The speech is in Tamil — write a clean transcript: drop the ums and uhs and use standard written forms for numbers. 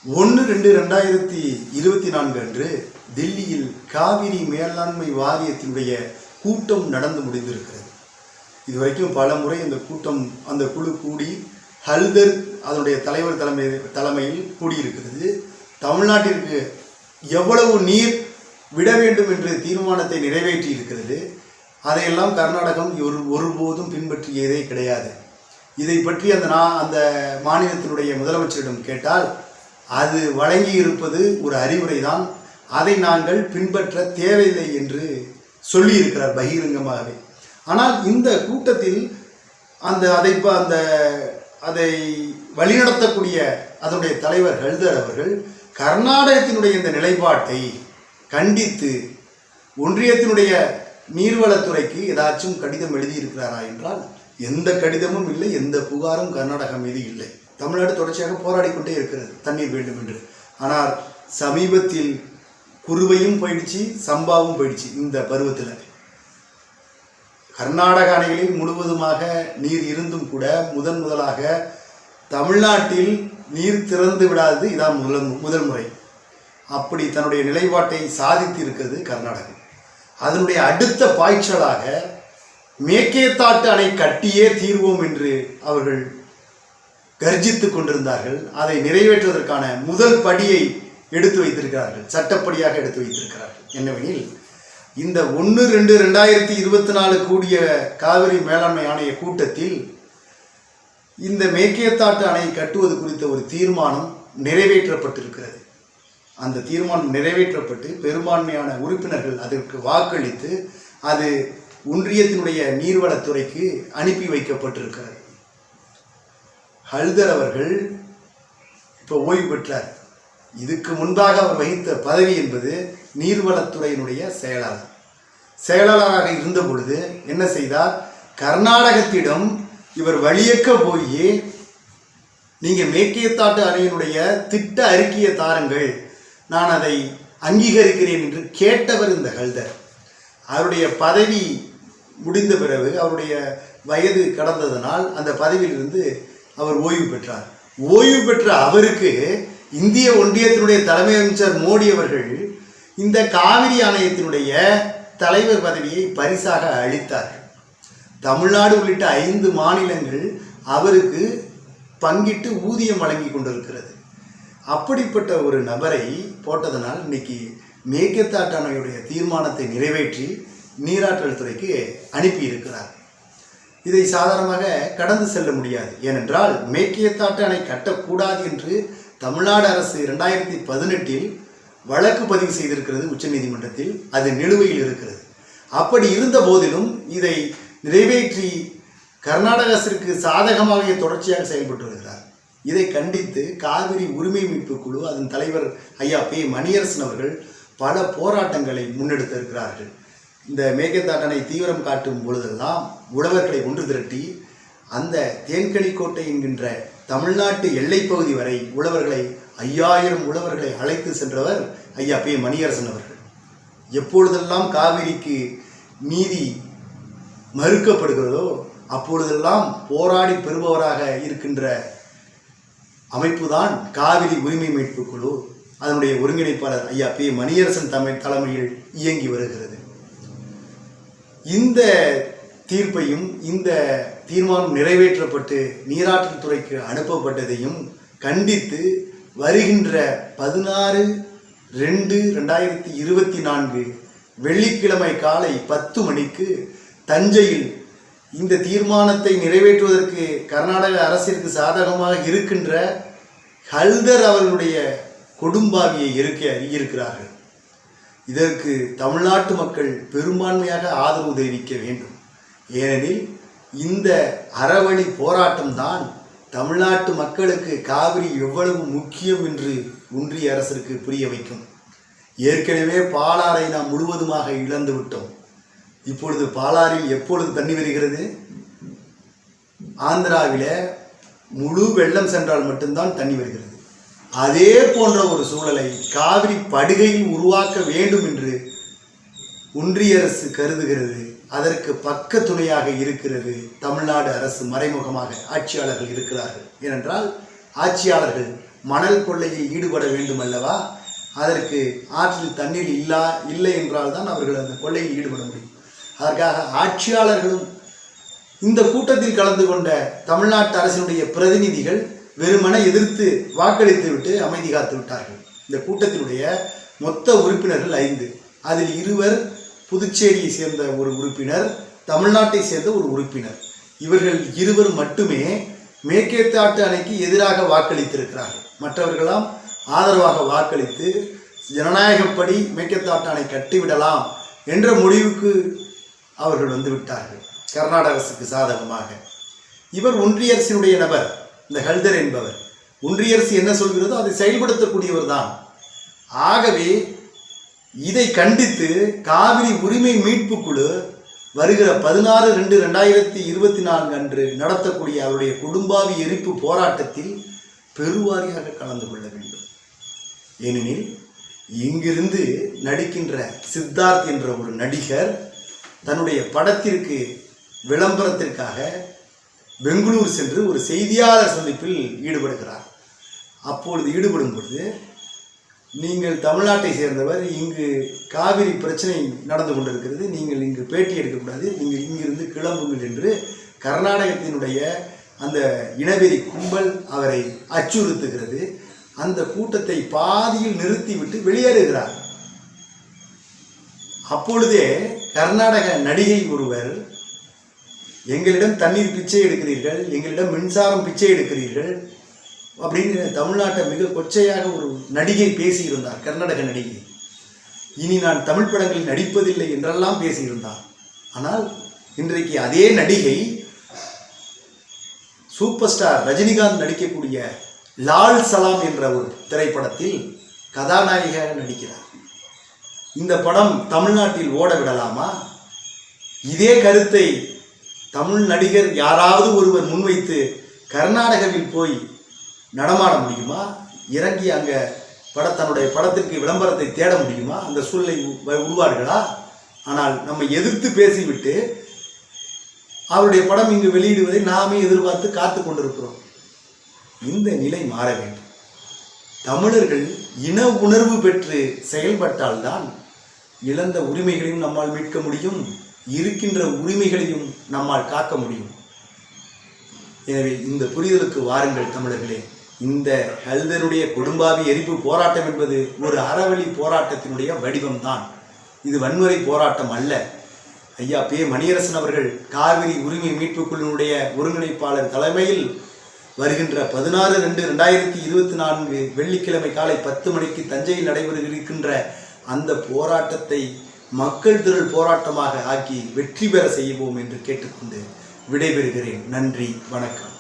1/2/2024 அன்று தில்லியில் காவிரி மேலாண்மை வாரியத்தினுடைய கூட்டம் நடந்து முடிந்திருக்கிறது. இதுவரைக்கும் பல முறை அந்த குழு கூடி ஹல்தர் அதனுடைய தலைவர் தலைமையில் கூடியிருக்கிறது. தமிழ்நாட்டிற்கு எவ்வளவு நீர் விட வேண்டும் என்று தீர்மானத்தை நிறைவேற்றி இருக்கிறது. அதையெல்லாம் கர்நாடகம் ஒருபோதும் பின்பற்றியதே கிடையாது. இதை பற்றி அந்த மாநிலத்தினுடைய முதலமைச்சரிடம் கேட்டால் அது வழங்கி இருப்பது ஒரு அறிவுரை தான், அதை நாங்கள் பின்பற்ற தேவையில்லை என்று சொல்லியிருக்கிறார் பகிரங்கமாகவே. ஆனால் இந்த கூட்டத்தில் அதை வழிநடத்தக்கூடிய அதனுடைய தலைவர் ஹல்தர் அவர்கள் கர்நாடகத்தினுடைய இந்த நிலைப்பாட்டை கண்டித்து ஒன்றியத்தினுடைய நீர்வளத்துறைக்கு ஏதாச்சும் கடிதம் எழுதியிருக்கிறாரா என்றால் எந்த கடிதமும் இல்லை, எந்த புகாரும் கர்நாடகம் மீது இல்லை. தமிழ்நாடு தொடர்ச்சியாக போராடிக்கொண்டே இருக்கிறது தண்ணீர் வேண்டும் என்று. ஆனால் சமீபத்தில் குருவையும் போயிடுச்சு, சம்பாவும் போயிடுச்சு. இந்த பருவத்தில் கர்நாடக அணைகளில் முழுவதுமாக நீர் இருந்தும் கூட முதலாக தமிழ்நாட்டில் நீர் திறந்து விடாதது இதான் முதல் முறை. அப்படி தன்னுடைய நிலைப்பாட்டை சாதித்து இருக்கிறது கர்நாடகம். அதனுடைய அடுத்த பாய்ச்சலாக மேகேதாட்டு அணை கட்டியே தீர்வோம் என்று அவர்கள் கர்ஜித்து கொண்டிருந்தார்கள். அதை நிறைவேற்றுவதற்கான முதல் படியை எடுத்து வைத்திருக்கிறார்கள், சட்டப்படியாக எடுத்து வைத்திருக்கிறார்கள். என்னவெனில் இந்த 1/2/2024 கூடிய காவிரி மேலாண்மை ஆணைய கூட்டத்தில் இந்த மேகேதாட்டு அணை கட்டுவது குறித்த ஒரு தீர்மானம் நிறைவேற்றப்பட்டிருக்கிறது. அந்த தீர்மானம் நிறைவேற்றப்பட்டு பெரும்பான்மையான உறுப்பினர்கள் அதற்கு வாக்களித்து அது ஒன்றியத்தினுடைய நீர்வளத்துறைக்கு அனுப்பி வைக்கப்பட்டிருக்கிறது. ஹல்தர் அவர்கள் இப்போ ஓய்வு பெற்றார். இதுக்கு முன்பாக அவர் வகித்த பதவி என்பது நீர்வளத்துறையினுடைய செயலாளராக இருந்த பொழுது என்ன செய்தார்? கர்நாடகத்திடம் இவர் வழியக்க போய் நீங்கள் மேகேதாட்டு அணையினுடைய திட்ட அறிக்கையை தாருங்கள், நான் அதை அங்கீகரிக்கிறேன் என்று கேட்டவர் இந்த ஹல்தர். அவருடைய பதவி முடிந்த பிறகு அவருடைய வயது கடந்ததனால் அந்த பதவியிலிருந்து அவர் ஓய்வு பெற்றார். ஓய்வு பெற்ற அவருக்கு இந்திய ஒன்றியத்தினுடைய தலைமை அமைச்சர் மோடி அவர்கள் இந்த காவிரி ஆணையத்தினுடைய தலைவர் பதவியை பரிசாக அளித்தார்கள். தமிழ்நாடு உள்ளிட்ட 5 மாநிலங்கள் அவருக்கு பங்கிட்டு ஊதியம் வழங்கி கொண்டிருக்கிறது. அப்படிப்பட்ட ஒரு நபரை போட்டதனால் இன்னைக்கு மேகேதாட்டு அணையுடைய தீர்மானத்தை நிறைவேற்றி நீராற்றல் துறைக்கு அனுப்பி இருக்கிறார். இதை சாதாரணமாக கடந்து செல்ல முடியாது. ஏனென்றால் மேகேதாட்டு அணை கட்டக்கூடாது என்று தமிழ்நாடு அரசு 2018 வழக்கு பதிவு செய்திருக்கிறது உச்சநீதிமன்றத்தில். அது நிலுவையில் இருக்கிறது. அப்படி இருந்த போதிலும் இதை நிறைவேற்றி கர்நாடக அரசிற்கு சாதகமாக தொடர்ச்சியாக செயல்பட்டு வருகிறார். இதை கண்டித்து காவிரி உரிமை மீட்பு குழு அதன் தலைவர் ஐயா பே மணியரசன் அவர்கள் பல போராட்டங்களை முன்னெடுத்திருக்கிறார்கள். இந்த மேகேதாட்டு அணை தீவிரம் காட்டும் பொழுதெல்லாம் உழவர்களை ஒன்று திரட்டி அந்த தேன்கனிக்கோட்டை என்கின்ற தமிழ்நாட்டு எல்லைப்பகுதி வரை 5000 உழவர்களை அழைத்து சென்றவர் ஐயா பே மணியரசன் அவர்கள். எப்பொழுதெல்லாம் காவிரிக்கு நீதி மறுக்கப்படுகிறதோ அப்பொழுதெல்லாம் போராடி பெறுபவராக இருக்கின்ற அமைப்பு தான் காவிரி உரிமை மீட்பு குழு. அதனுடைய ஒருங்கிணைப்பாளர் ஐயா பே மணியரசன் தலைமையில் இயங்கி வருகிறது. இந்த தீர்ப்பையும் இந்த தீர்மானம் நிறைவேற்றப்பட்டு நீராற்றல் துறைக்கு அனுப்பப்பட்டதையும் கண்டித்து வருகின்ற 16/2/2024 வெள்ளிக்கிழமை காலை 10 மணிக்கு தஞ்சையில் இந்த தீர்மானத்தை நிறைவேற்றுவதற்கு கர்நாடக அரசிற்கு சாதகமாக இருக்கின்ற ஹல்தர் அவர்களுடைய கொடும்பாவியை இருக்கிறார்கள். இதற்கு தமிழ்நாட்டு மக்கள் பெரும்பான்மையாக ஆதரவு தெரிவிக்க வேண்டும். ஏனெனில் இந்த அறவழி போராட்டம்தான் தமிழ்நாட்டு மக்களுக்கு காவிரி எவ்வளவு முக்கியம் என்று ஒன்றிய அரசிற்கு புரிய வைக்கும். ஏற்கனவே பாலாறை நாம் முழுவதுமாக இழந்து விட்டோம். இப்பொழுது பாலாறில் எப்பொழுது தண்ணி வருகிறது? ஆந்திராவில் முழு வெள்ளம் சென்றால் மட்டும்தான் தண்ணி வருகிறது. அதே போன்ற ஒரு சூழலை காவிரி படுகையில் உருவாக்க வேண்டும் என்று ஒன்றிய அரசு கருதுகிறது. அதற்கு பக்க துணையாக இருக்கிறது தமிழ்நாடு அரசு. மறைமுகமாக ஆட்சியாளர்கள் இருக்கிறார்கள். ஏனென்றால் ஆட்சியாளர்கள் மணல் கொள்ளையில் ஈடுபட வேண்டும் அல்லவா? அதற்கு ஆற்றில் தண்ணீர் இல்லை என்றால் தான் அவர்கள் அந்த கொள்ளையில் ஈடுபட முடியும். அதற்காக ஆட்சியாளர்களும் இந்த கூட்டத்தில் கலந்து கொண்ட தமிழ்நாட்டு அரசினுடைய பிரதிநிதிகள் வெறுமன எதிர்த்து வாக்களித்து விட்டு அமைதி காத்து விட்டார்கள். இந்த கூட்டத்தினுடைய மொத்த உறுப்பினர்கள் 5. அதில் 2 புதுச்சேரியை சேர்ந்த ஒரு உறுப்பினர், தமிழ்நாட்டை சேர்ந்த ஒரு உறுப்பினர். இவர்கள் 2 மட்டுமே மேகேதாட்டு அணைக்கு எதிராக வாக்களித்திருக்கிறார்கள். மற்றவர்களாம் ஆதரவாக வாக்களித்து ஜனநாயகப்படி மேகேதாட்டு அணை கட்டிவிடலாம் என்ற முடிவுக்கு அவர்கள் வந்து விட்டார்கள், கர்நாடக அரசுக்கு சாதகமாக. இவர் ஒன்றிய அரசினுடைய நபர், இந்த ஹல்தர் என்பவர். ஒன்றிய அரசு என்ன சொல்கிறதோ அதை செயல்படுத்தக்கூடியவர் தான். ஆகவே இதை கண்டித்து காவிரி உரிமை மீட்பு குழு வருகிற 16/2/2024 அன்று நடத்தக்கூடிய அவருடைய குடும்பாவி எரிப்பு போராட்டத்தில் பெருவாரியாக கலந்து கொள்ள வேண்டும். ஏனெனில் இங்கிருந்து நடிக்கின்ற சித்தார்த் என்ற ஒரு நடிகர் தன்னுடைய படத்திற்கு விளம்பரத்திற்காக பெங்களூர் சென்று ஒரு செய்தியாளர் சந்திப்பில் ஈடுபடுகிறார். அப்பொழுது ஈடுபடும் பொழுது, நீங்கள் தமிழ்நாட்டை சேர்ந்தவர், இங்கு காவிரி பிரச்சனை நடந்து கொண்டிருக்கிறது, நீங்கள் இங்கு பேட்டி எடுக்கக்கூடாது, நீங்கள் இங்கிருந்து கிளம்புங்கள் என்று கர்நாடகத்தினுடைய அந்த இனவெறி கும்பல் அவரை அச்சுறுத்துகிறது. அந்த கூட்டத்தை பாதியில் நிறுத்திவிட்டு வெளியேறுகிறார். அப்பொழுதே கர்நாடக நடிகை ஒருவர், எங்களிடம் தண்ணீர் பிச்சை எடுக்கிறீர்கள், எங்களிடம் மின்சாரம் பிச்சை எடுக்கிறீர்கள் அப்படின்னு தமிழ்நாட்டை மிக கொச்சையாக ஒரு நடிகை பேசியிருந்தார், கர்நாடக நடிகை. இனி நான் தமிழ் படங்களில் நடிப்பதில்லை என்றெல்லாம் பேசியிருந்தார். ஆனால் இன்றைக்கு அதே நடிகை சூப்பர் ஸ்டார் ரஜினிகாந்த் நடிக்கக்கூடிய லால் சலாம் என்ற ஒரு திரைப்படத்தில் கதாநாயகியாக நடிக்கிறார். இந்த படம் தமிழ்நாட்டில் ஓட விடலாமா? இதே கருத்தை தமிழ் நடிகர் யாராவது ஒருவர் முன்வைத்து கர்நாடகாவில் போய் நடமாட முடியுமா? இறங்கி அங்கே தன்னுடைய படத்திற்கு விளம்பரத்தை தேட முடியுமா? அந்த சூழ்நிலை உருவார்களா? ஆனால் நம்ம எதிர்த்து பேசிவிட்டு அவருடைய படம் இங்கு வெளியிடுவதை நாமே எதிர்பார்த்து காத்து கொண்டிருக்கிறோம். இந்த நிலை மாற வேண்டும். தமிழர்கள் இன உணர்வு பெற்று செயல்பட்டால்தான் இழந்த உரிமைகளையும் நம்மால் மீட்க முடியும், இருக்கின்ற உரிமைகளையும் நம்மால் காக்க முடியும். எனவே இந்த புரிதலுக்கு வாருங்கள் தமிழர்களே. இந்த ஹல்தருடைய குடும்பாவி எரிப்பு போராட்டம் என்பது ஒரு அறவழி போராட்டத்தினுடைய வடிவம்தான். இது வன்முறை போராட்டம் அல்ல. ஐயா பே மணியரசன் அவர்கள் காவிரி உரிமை மீட்பு குழுவினுடைய ஒருங்கிணைப்பாளர் தலைமையில் வருகின்ற 16/2/2024 வெள்ளிக்கிழமை காலை 10 மணிக்கு தஞ்சையில் நடைபெற இருக்கின்ற அந்த போராட்டத்தை மக்கள் திரள் போராட்டமாக ஆக்கி வெற்றி பெற செய்வோம் என்று கேட்டுக்கொண்டு விடைபெறுகிறேன். நன்றி, வணக்கம்.